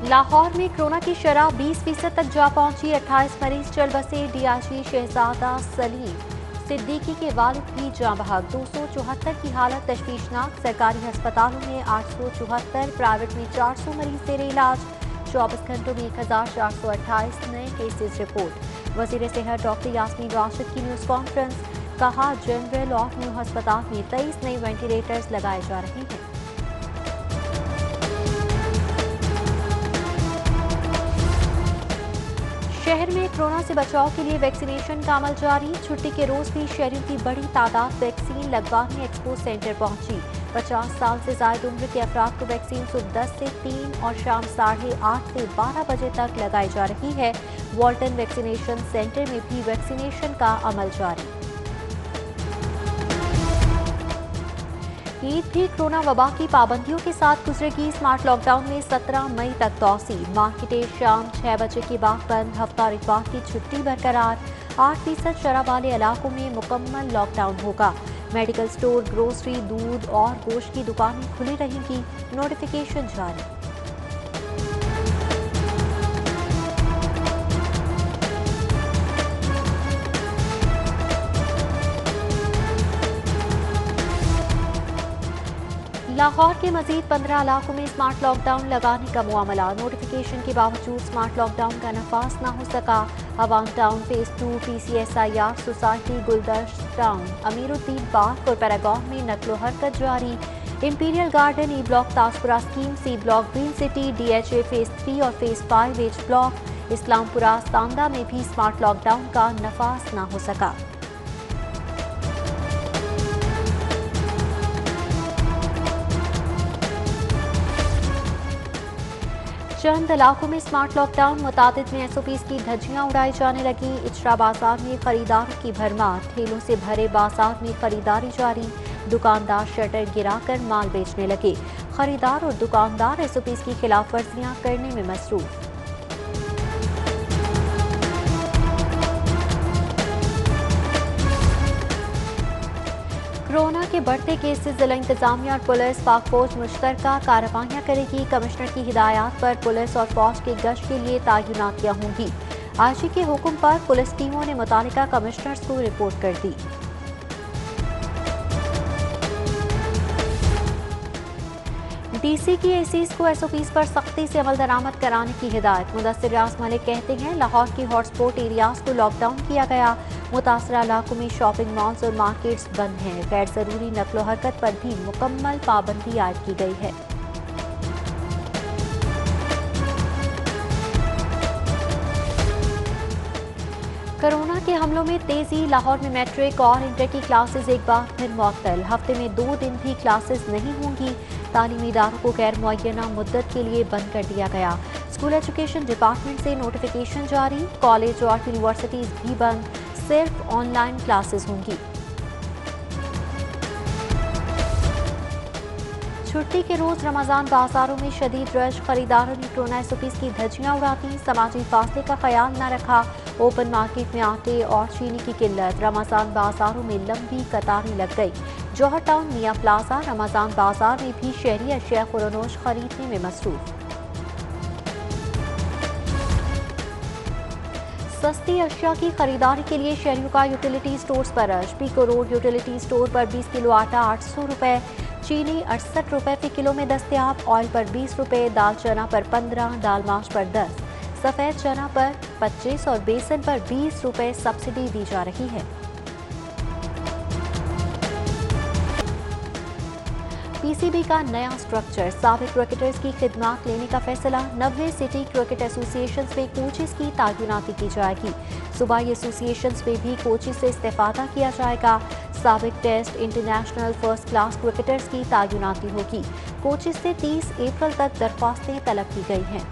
लाहौर में कोरोना की शरह 20% तक जा पहुंची। 28 मरीज चल बसे। डीआईजी शहजादा सलीम सिद्दीकी के वालिद भी जाँ बहक। 274 की हालत तशवीशनाक। सरकारी अस्पतालों में 874, प्राइवेट में 400 मरीज तेरे इलाज। 24 घंटों में 1428 नए केसेज रिपोर्ट। वजीर सेहत डॉक्टर यास्मीन राशिद की न्यूज कॉन्फ्रेंस। कहा जनरल और न्यू अस्पताल में 23 नए वेंटिलेटर्स लगाए जा रहे हैं। शहर में कोरोना से बचाव के लिए वैक्सीनेशन का अमल जारी। छुट्टी के रोज भी शहरियों की बड़ी तादाद वैक्सीन लगवाने एक्सपो सेंटर पहुंची। 50 साल से ज्यादा उम्र के अफराद को वैक्सीन सुबह 10 से 3 और शाम 8:30 से 12 बजे तक लगाई जा रही है। वॉल्टन वैक्सीनेशन सेंटर में भी वैक्सीनेशन का अमल जारी। ईद भी कोरोना वबा की पाबंदियों के साथ गुजरेगी। स्मार्ट लॉकडाउन में 17 मई तक तौसी। मार्केटें शाम 6 बजे के बाद बंद। हफ्ता इतवार की छुट्टी बरकरार। 8% शराह वाले इलाकों में मुकम्मल लॉकडाउन होगा। मेडिकल स्टोर, ग्रोसरी, दूध और गोश्त की दुकानें खुली रहेंगी। नोटिफिकेशन जारी। लाहौर के मजीद 15 इलाकों में स्मार्ट लॉकडाउन लगाने का मामला। नोटिफिकेशन के बावजूद स्मार्ट लॉकडाउन का नफाज न हो सका। Awam town phase 2, PCSIR society, Guldasht town, Amiruddin park और पैरागॉन में नकलो हरकत जारी। Imperial garden, E block Tajpura scheme, C block green city, DHA phase 3 और phase 5 H block, Islampura Sanda में भी स्मार्ट लॉकडाउन का नफाज न हो सका। चंद इलाकों में स्मार्ट लॉकडाउन। मुतादिद में SOPs की धज्जियां उड़ाई जाने लगी। इचरा बाजार में खरीदारों की भरमार। ठेलों से भरे बाजार में खरीदारी जारी। दुकानदार शटर गिराकर माल बेचने लगे। खरीदार और दुकानदार SOPs की खिलाफ वर्जियां करने में मसरूफ। कोरोना के बढ़ते केसेस, जिला इंतजामिया और पुलिस पाक फौज मुश्तरका कार्रवाइयां करेगी। कमिश्नर की हिदायत पर पुलिस और फौज के गश्त के लिए तैनातियां होंगी। IG के हुक्म पर पुलिस टीमों ने मुतालिका कमिश्नर्स को रिपोर्ट कर दी। DC की ACs को SOPs पर सख्ती से अमल दरामद कराने की हिदायत। मुदस्सिर रियाज मलिक कहते हैं लाहौर की हॉटस्पॉट एरियाज को लॉकडाउन किया गया। मुतासरा इलाकों में शॉपिंग मॉल्स और मार्केट्स बंद हैं। गैर जरूरी नकलो हरकत पर भी मुकम्मल पाबंदी आयद की गई है। कोरोना के हमलों में तेजी। लाहौर में मैट्रिक और इंटर की क्लासेस एक बार फिर मुअत्तल। हफ्ते में 2 दिन भी क्लासेस नहीं होंगी। तालीमी इदारों को गैर मुअय्यना मुद्दत के लिए बंद कर दिया गया। स्कूल एजुकेशन डिपार्टमेंट से नोटिफिकेशन जारी। कॉलेज और यूनिवर्सिटीज भी बंद। सिर्फ ऑनलाइन क्लासेस होंगी। छुट्टी के रोज रमजान बाजारों में शदीद रश। खरीदारों ने कोरोना SOPs की धज्जियां उड़ाती। समाजी फासले का ख्याल न रखा। ओपन मार्केट में आटे और चीनी की किल्लत। रमजान बाजारों में लंबी कतारें लग गई। जौहर टाउन, मियां प्लाजा, रमजान बाजार में भी शहरी अशिया खुरनोश खरीदने में मसरूफ। सस्ती अशिया की खरीदारी के लिए शहरियों का यूटिलिटी स्टोर्स पर रश। पीको रोड यूटिलिटी स्टोर पर 20 किलो आटा 800 रुपए, चीनी 68 रुपए फी किलो में दस्तयाब। ऑयल पर 20 रुपए, दाल चना पर 15, दाल माश पर 10, सफ़ेद चना पर 25 और बेसन पर 20 रुपए सब्सिडी दी जा रही है। PCB का नया स्ट्रक्चर। साबिक क्रिकेटर्स की खिदमत लेने का फैसला। 90 सिटी क्रिकेट एसोसिएशन में कोचेस की तैनाती की जाएगी। सूबाई एसोसिएशन में भी कोचेस से इस्तेफादा किया जाएगा। साबिक test, international, first class cricketers की तैनाती होगी। कोचेस से 30 अप्रैल तक दरख्वास्तें तलब की गई हैं।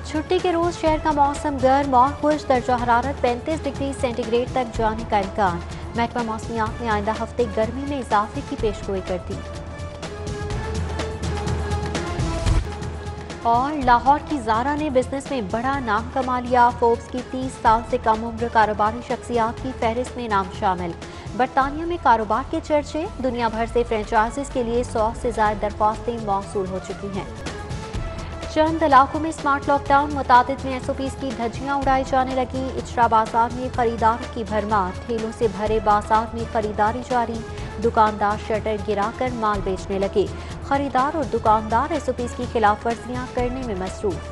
छुट्टी के रोज शहर का मौसम गर्म और खुश। दर्जा हरारत 35 डिग्री सेंटीग्रेड तक जाने का इम्कान। महकमा मौसमियात ने आइंदा हफ्ते गर्मी में इजाफे की पेशगोई कर दी। और लाहौर की ज़ारा ने बिजनेस में बड़ा नाम कमा लिया। फोर्ब्स की 30 साल से कम उम्र कारोबारी शख्सियात की फहरिस्त में नाम शामिल। बरतानिया में कारोबार के चर्चे, दुनिया भर से फ्रेंचाइजीज के लिए 100 से ज़ायद दरख्वास्तें मौसूल हो चुकी हैं। चंद इलाकों में स्मार्ट लॉकडाउन, मुतादिद में SOPs की धज्जियां उड़ाई जाने लगी। इचरा बाजार में खरीदारों की भरमार, ठेलों से भरे बाजार में खरीदारी जारी। दुकानदार शटर गिराकर माल बेचने लगे। खरीदार और दुकानदार SOPs की खिलाफ वर्जियां करने में मसरूफ।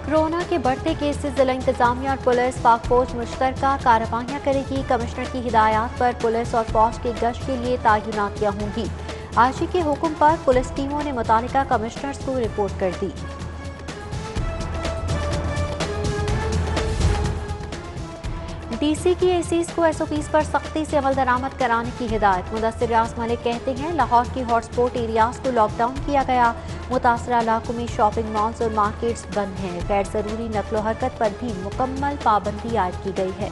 कोरोना के बढ़ते केसेस, जिला इंतजामिया और पुलिस पाक फौज मुश्तरका कार्रवाइयां करेगी। कमिश्नर की हिदायत पर पुलिस और फौज के गश्त के लिए तैनातियां होंगी। IG के हुक्म पर पुलिस टीमों ने मुतालिका कमिश्नर्स को रिपोर्ट कर दी। DC की ACs को SOPs पर सख्ती से अमल दरामद कराने की हिदायत। मुदस्सिर रियाज मलिक कहते हैं, लाहौर की हॉटस्पॉट एरियाज को लॉकडाउन किया गया। मुतासरा इलाकों में शॉपिंग मॉल्स और मार्केट्स बंद हैं। गैर जरूरी नकलो हरकत पर भी मुकम्मल पाबंदी आयद की गई है।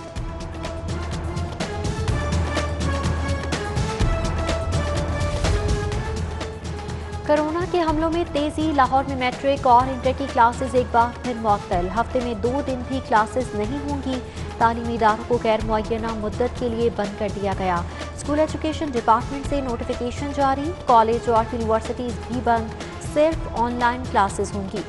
कोरोना के हमलों में तेजी, लाहौर में मैट्रिक और इंटर की क्लासेस एक बार फिर मुअत्तल। हफ्ते में 2 दिन भी क्लासेस नहीं होंगी। तालीमी इदारों को गैर मुअय्यना मुद्दत के लिए बंद कर दिया गया। स्कूल एजुकेशन डिपार्टमेंट से नोटिफिकेशन जारी। कॉलेज और यूनिवर्सिटीज भी बंद, सिर्फ ऑनलाइन क्लासेस होंगी।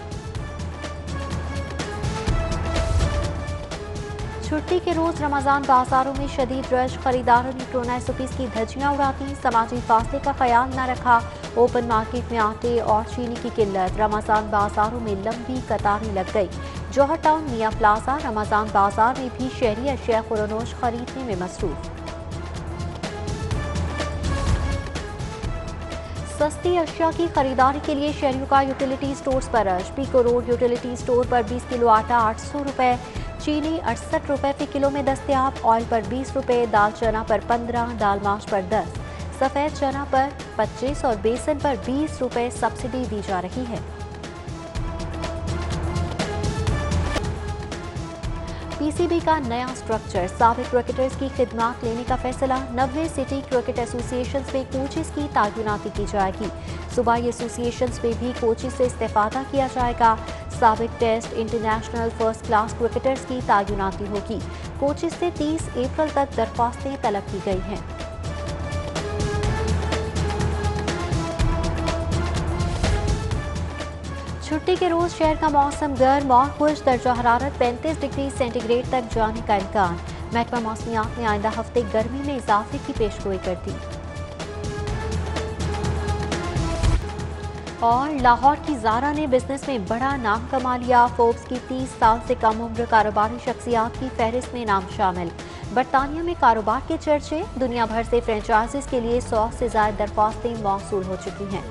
छुट्टी के रोज रमजान बाजारों में शदीद रश, खरीदारों ने कोरोना SOPs की धज्जियां उड़ाती। समाजी फासले का ख्याल न रखा। ओपन मार्केट में आटे और चीनी की किल्लत। रमजान बाजारों में लंबी कतारें लग गई। जौहर टाउन, मियां प्लाजा, रमजान बाजार में भी शहरी अशिया खुरनोश खरीदने में मसरूफ। सस्ती अशिया की खरीदारी के लिए शहरियों का यूटिलिटी स्टोर्स पर रश। पीको रोड यूटिलिटी स्टोर पर 20 किलो आटा 800 रुपए, चीनी 68 रुपए फी किलो में दस्तयाब। ऑयल पर 20 रुपए, दाल चना पर 15, दाल माश पर 10, सफ़ेद चना पर 25 और बेसन पर 20 रुपए सब्सिडी दी जा रही है। PCB का नया स्ट्रक्चर, साबिक क्रिकेटर्स की खिदमात लेने का फैसला। 90 सिटी क्रिकेट एसोसिएशन में कोचेस की तैनाती की जाएगी। सूबाई एसोसिएशन में भी कोचेस से इस्तेफादा किया जाएगा। साबिक test, international, first class cricketers की तैनाती होगी। कोचेस से 30 अप्रैल तक दरख्वास्तें तलब की गई हैं। छुट्टी के रोज शहर का मौसम गर्म और खुश, दर्जा हरारत 35 डिग्री सेंटीग्रेड तक जाने का इम्कान। महकमा मौसमियात ने आइंदा हफ्ते गर्मी में इजाफे की पेशगोई कर दी। और लाहौर की ज़ारा ने बिजनेस में बड़ा नाम कमा लिया। फोर्ब्स की 30 साल से कम उम्र कारोबारी शख्सियात की फहरिस्त में नाम शामिल। बरतानिया में कारोबार के चर्चे, दुनिया भर से फ्रेंचाइजीज के लिए 100 से ज़ायद दरख्वास्तें मौसूल हो चुकी हैं।